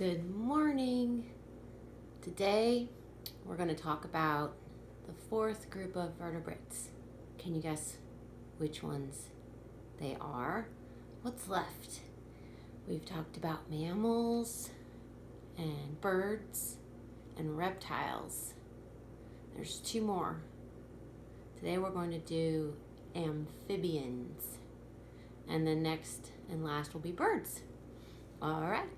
Good morning. Today we're going to talk about the fourth group of vertebrates. Can you guess which ones they are? What's left? We've talked about mammals and birds and reptiles. There's two more. Today we're going to do amphibians. And then next and last will be birds. All right.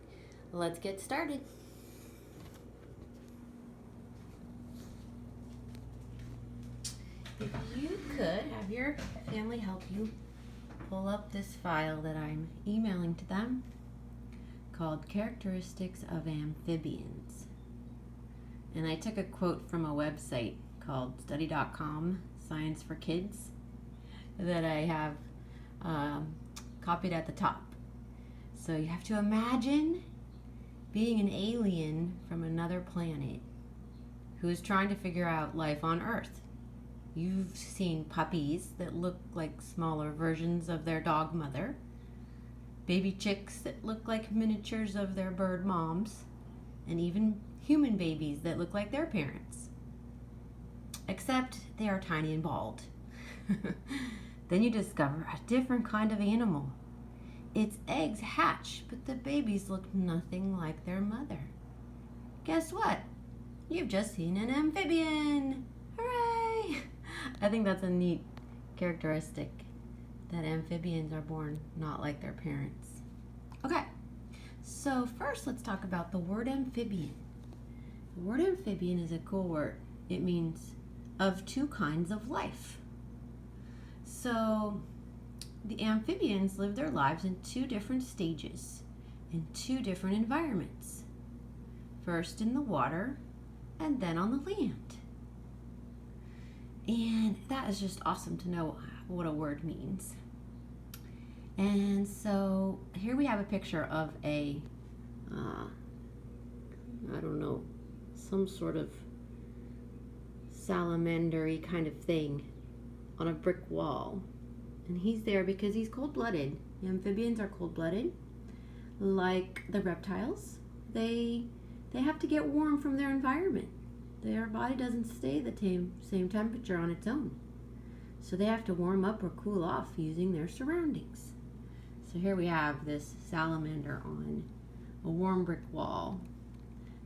Let's get started. If you could have your family help you pull up this file that I'm emailing to them called Characteristics of Amphibians. And I took a quote from a website called study.com, Science for Kids, that I have copied at the top. So you have to imagine being an alien from another planet who is trying to figure out life on Earth. You've seen puppies that look like smaller versions of their dog mother, baby chicks that look like miniatures of their bird moms, and even human babies that look like their parents. Except they are tiny and bald. Then you discover a different kind of animal. Its eggs hatch, but the babies look nothing like their mother. Guess what? You've just seen an amphibian! Hooray! I think that's a neat characteristic, that amphibians are born not like their parents. Okay, so first let's talk about the word amphibian. The word amphibian is a cool word. It means of two kinds of life. So the amphibians live their lives in two different stages, in two different environments. First in the water, and then on the land. And that is just awesome to know what a word means. And so here we have a picture of I don't know, some sort of salamander-y kind of thing on a brick wall. And he's there because he's cold-blooded. The amphibians are cold-blooded. Like the reptiles, they have to get warm from their environment. Their body doesn't stay the same temperature on its own. So they have to warm up or cool off using their surroundings. So here we have this salamander on a warm brick wall.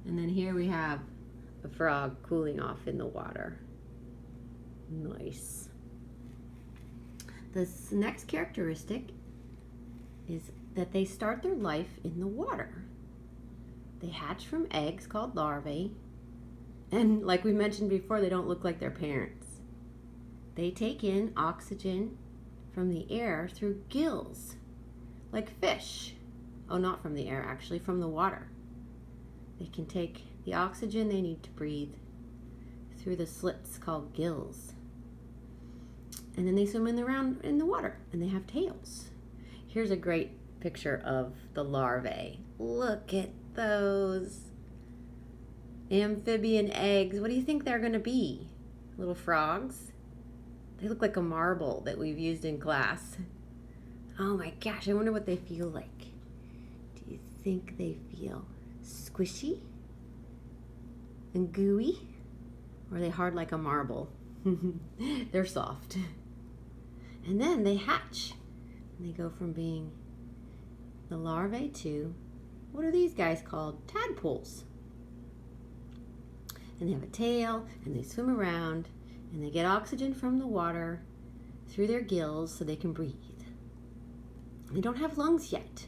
And then here we have a frog cooling off in the water. Nice. This next characteristic is that they start their life in the water. They hatch from eggs called larvae, and like we mentioned before, they don't look like their parents. They take in oxygen from the air through gills, like fish. Oh, not from the air, actually, from the water. They can take the oxygen they need to breathe through the slits called gills. And then they swim around in the water, and they have tails. Here's a great picture of the larvae. Look at those amphibian eggs. What do you think they're going to be? Little frogs? They look like a marble that we've used in class. Oh my gosh, I wonder what they feel like. Do you think they feel squishy and gooey? Or are they hard like a marble? They're soft. And then they hatch. And they go from being the larvae to, what are these guys called? Tadpoles. And they have a tail, and they swim around, and they get oxygen from the water through their gills so they can breathe. They don't have lungs yet.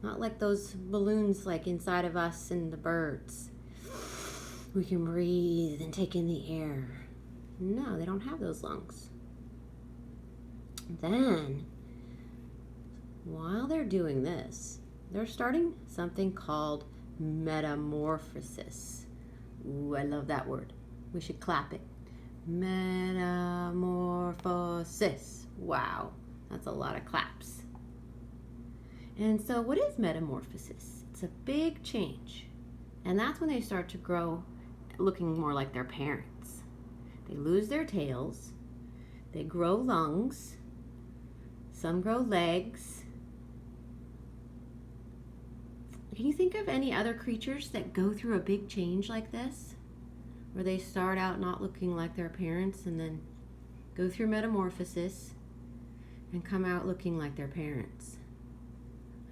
Not like those balloons like inside of us and the birds. We can breathe and take in the air. No, they don't have those lungs. Then, while they're doing this, they're starting something called metamorphosis. Ooh, I love that word. We should clap it. Metamorphosis. Wow, that's a lot of claps. And so what is metamorphosis? It's a big change. And that's when they start to grow looking more like their parents. They lose their tails. They grow lungs. Some grow legs. Can you think of any other creatures that go through a big change like this? Where they start out not looking like their parents and then go through metamorphosis and come out looking like their parents.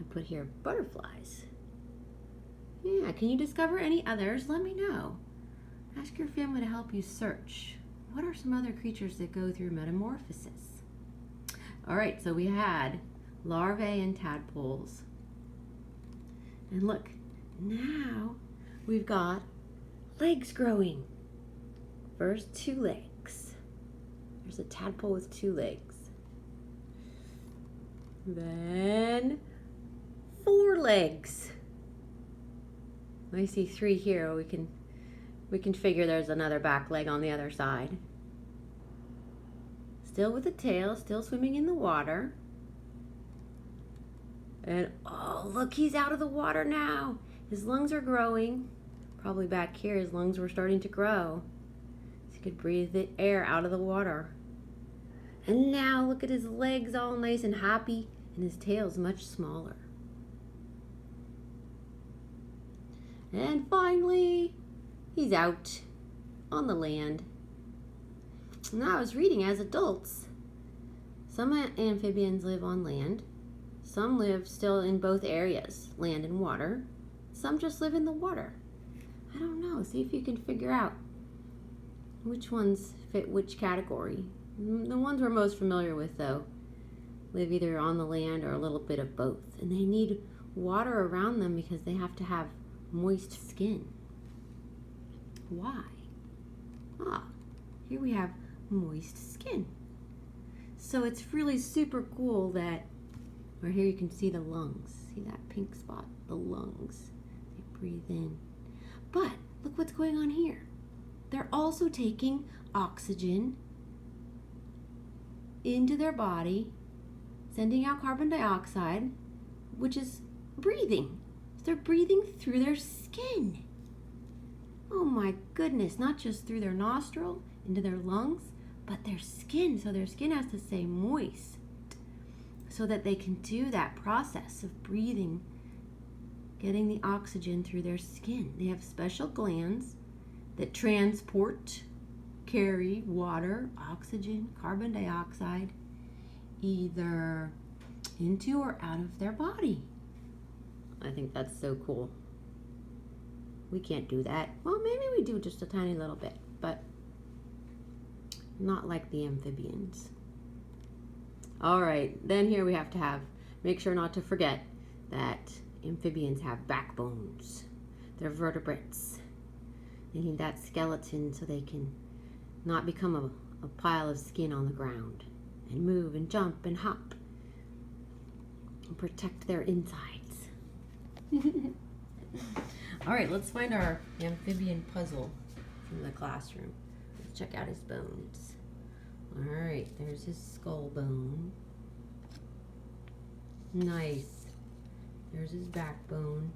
I put here butterflies. Yeah, can you discover any others? Let me know. Ask your family to help you search. What are some other creatures that go through metamorphosis? All right, so we had larvae and tadpoles. And look, now we've got legs growing. First 2 legs. There's a tadpole with 2 legs. Then 4 legs. I see 3 here. We can figure there's another back leg on the other side. Still with a tail, still swimming in the water. And oh, look, he's out of the water now. His lungs are growing. Probably back here, his lungs were starting to grow. So he could breathe the air out of the water. And now look at his legs all nice and happy, and his tail's much smaller. And finally, he's out on the land. Now I was reading, as adults, some amphibians live on land. Some live still in both areas, land and water. Some just live in the water. I don't know. See if you can figure out which ones fit which category. The ones we're most familiar with, though, live either on the land or a little bit of both. And they need water around them because they have to have moist skin. Why? Ah, here we have moist skin. So it's really super cool that, or here you can see the lungs. See that pink spot? The lungs. They breathe in. But look what's going on here. They're also taking oxygen into their body, sending out carbon dioxide, which is breathing. So they're breathing through their skin. Oh my goodness, not just through their nostril, into their lungs, but their skin. So their skin has to stay moist so that they can do that process of breathing, getting the oxygen through their skin. They have special glands that transport, carry water, oxygen, carbon dioxide, either into or out of their body. I think that's so cool. We can't do that. Well, maybe we do just a tiny little bit, but not like the amphibians. All right, then here we have to make sure not to forget that amphibians have backbones. They're vertebrates. They need that skeleton so they can not become a pile of skin on the ground and move and jump and hop and protect their insides. All right, let's find our amphibian puzzle from the classroom. Let's check out his bones. All right, there's his skull bone. Nice. There's his backbone.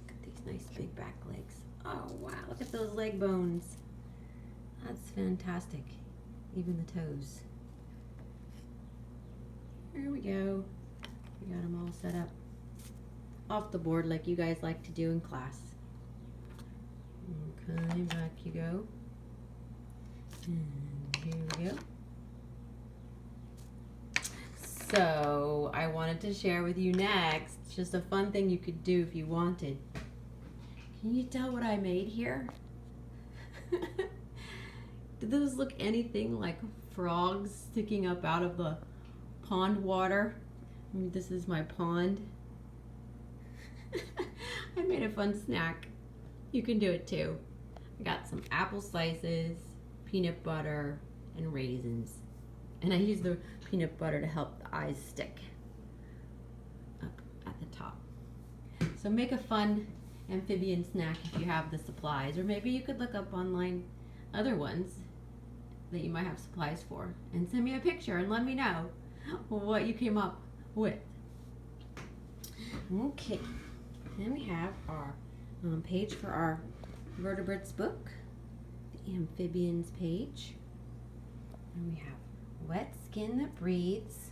Look at these nice big back legs. Oh wow, look at those leg bones. That's fantastic. Even the toes. Here we go. We got them all set up off the board like you guys like to do in class. Okay, back you go. And here we go. So I wanted to share with you next just a fun thing you could do if you wanted. Can you tell what I made here? Did those look anything like frogs sticking up out of the pond water? I mean, this is my pond. I made a fun snack. You can do it too. I got some apple slices, peanut butter, and raisins. And I use the peanut butter to help the eyes stick up at the top. So make a fun amphibian snack if you have the supplies, or maybe you could look up online other ones that you might have supplies for and send me a picture and let me know what you came up with. Okay, then we have our page for our vertebrates book, the amphibians page, and we have wet skin that breathes.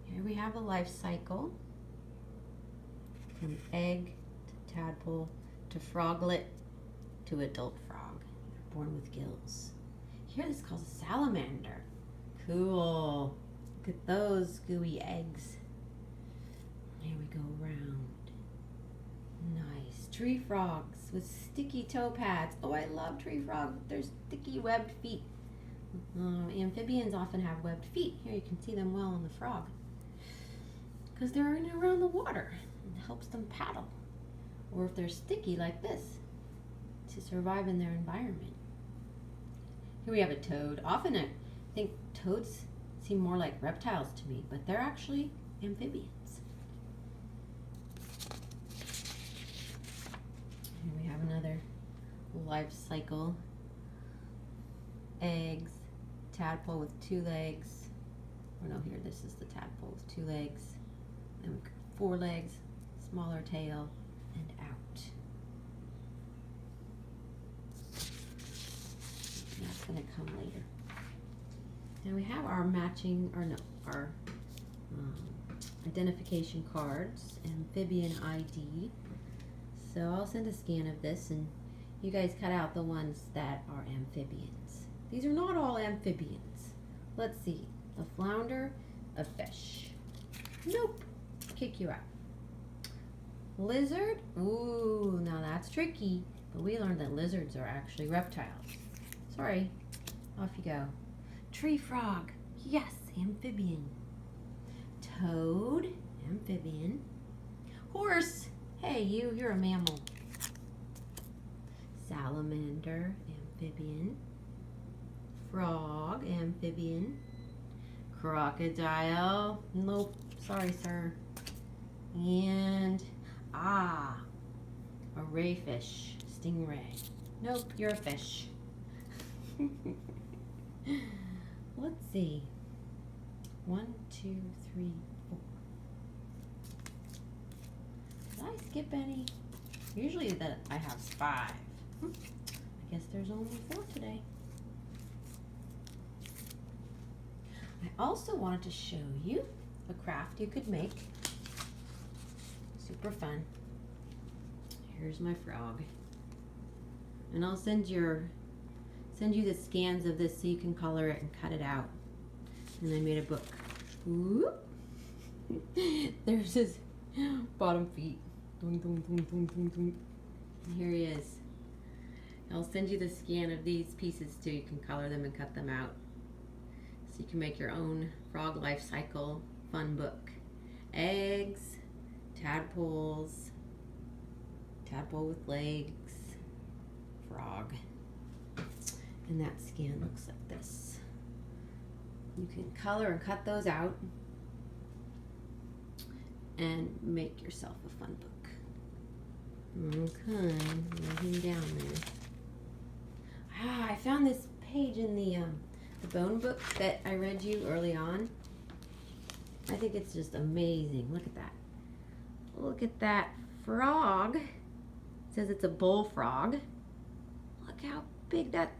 Here we have a life cycle. From egg to tadpole to froglet to adult frog, born with gills. Here this is called a salamander. Cool. Look at those gooey eggs. Here we go around. Nice. Tree frogs with sticky toe pads. Oh, I love tree frogs with their sticky webbed feet. Amphibians often have webbed feet. Here you can see them well on the frog because they're in and around the water. It helps them paddle. Or if they're sticky like this, to survive in their environment. Here we have a toad. Often I think toads seem more like reptiles to me, but they're actually amphibians. Here we have another life cycle. Eggs, tadpole with 2 legs. Oh no, here, this is the tadpole with 2 legs. And 4 legs, smaller tail, and out. That's going to come later. Now we have our matching, or no, our identification cards, amphibian ID. So I'll send a scan of this and you guys cut out the ones that are amphibians. These are not all amphibians. Let's see, a flounder, a fish. Nope, kick you out. Lizard, ooh, now that's tricky, but we learned that lizards are actually reptiles. Sorry, off you go. Tree frog, yes, amphibian. Toad, amphibian. Horse, hey you're a mammal. Salamander, amphibian. Frog, amphibian. Crocodile, nope, sorry sir. And, a ray fish, stingray. Nope, you're a fish. Let's see. 1, 2, 3, 4. Did I skip any? Usually that I have 5. I guess there's only 4 today. I also wanted to show you a craft you could make. Super fun. Here's my frog. And I'll send you the scans of this so you can color it and cut it out. And I made a book. Ooh. There's his bottom feet. Dun, dun, dun, dun, dun, dun. And here he is. I'll send you the scan of these pieces too. You can color them and cut them out. So you can make your own frog life cycle fun book. Eggs, tadpoles, tadpole with legs, frog. And that scan looks like this. You can color and cut those out and make yourself a fun book. Okay, moving down there. I found this page in the bone book that I read you early on. I think it's just amazing. Look at that. Look at that frog. It says it's a bullfrog. Look how big that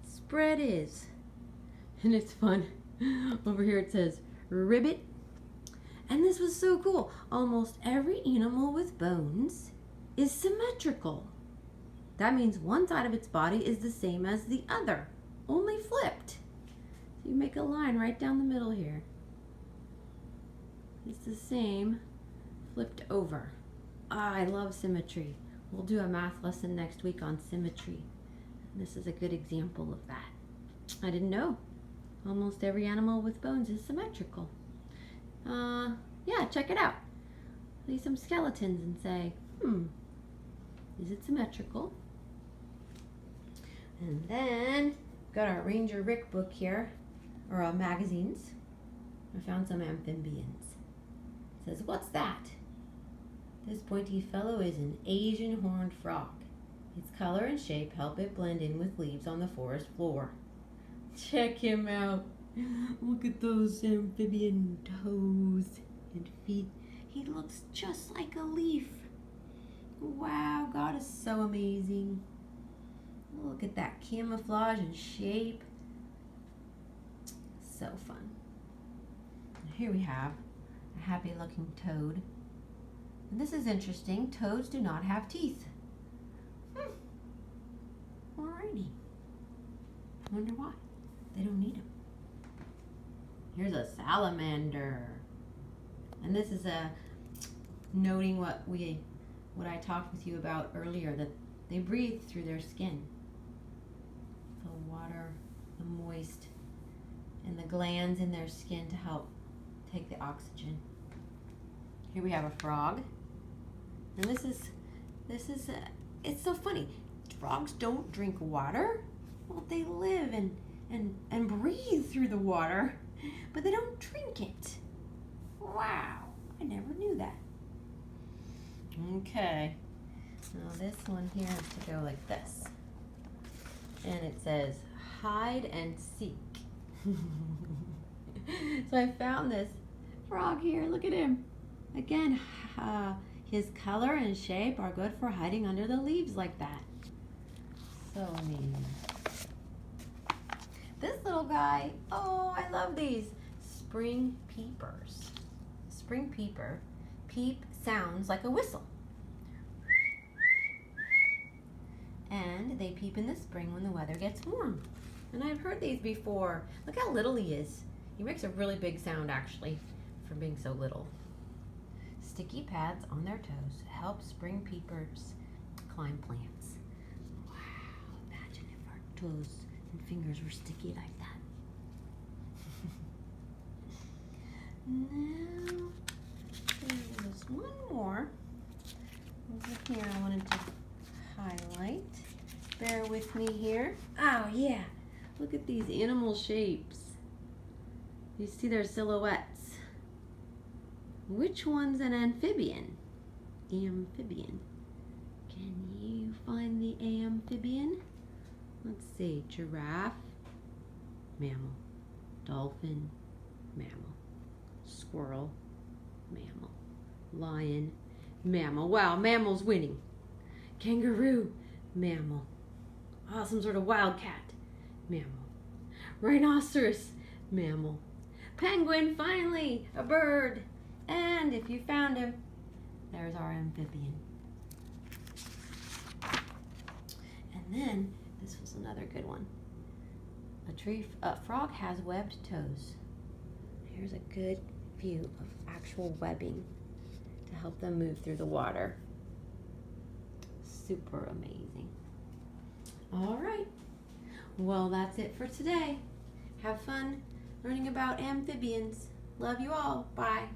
spread is. And it's fun. Over here it says ribbit. And this was so cool. Almost every animal with bones is symmetrical. That means one side of its body is the same as the other, only flipped. So you make a line right down the middle here. It's the same, flipped over. I love symmetry. We'll do a math lesson next week on symmetry. This is a good example of that. I didn't know. Almost every animal with bones is symmetrical. Yeah, check it out. See some skeletons and say, is it symmetrical? And then, got our Ranger Rick book here, or magazines. I found some amphibians. It says, what's that? This pointy fellow is an Asian horned frog. Its color and shape help it blend in with leaves on the forest floor. Check him out. Look at those amphibian toes and feet. He looks just like a leaf. Wow, God is so amazing. Look at that camouflage and shape. So fun. Here we have a happy looking toad. And this is interesting. Toads do not have teeth. Alrighty. Wonder why. They don't need them. Here's a salamander. And this is noting what I talked with you about earlier, that they breathe through their skin. The water, the moist, and the glands in their skin to help take the oxygen. Here we have a frog. And this is it's so funny. Frogs don't drink water. Well, they live and breathe through the water, but they don't drink it. Wow, I never knew that. Okay, now this one here has to go like this. And it says, hide and seek. So I found this frog here, look at him. Again, his color and shape are good for hiding under the leaves like that. So neat. This little guy, oh, I love these. Spring peepers. Spring peeper. Peep sounds like a whistle. And they peep in the spring when the weather gets warm. And I've heard these before. Look how little he is. He makes a really big sound actually for being so little. Sticky pads on their toes help spring peepers climb plants. Wow, imagine if our toes and fingers were sticky like that. Now, there's one more. Over here I wanted to highlight. Bear with me here. Oh yeah, look at these animal shapes. You see their silhouettes. Which one's an amphibian? Amphibian. Can you find the amphibian? Let's see. Giraffe, mammal. Dolphin, mammal. Squirrel, mammal. Lion, mammal. Wow, mammal's winning. Kangaroo, mammal. Oh, some sort of wildcat, mammal. Rhinoceros, mammal. Penguin, finally, a bird. And if you found him, there's our amphibian. And then, this was another good one. A frog has webbed toes. Here's a good view of actual webbing to help them move through the water. Super amazing. All right. Well, that's it for today. Have fun learning about amphibians. Love you all. Bye.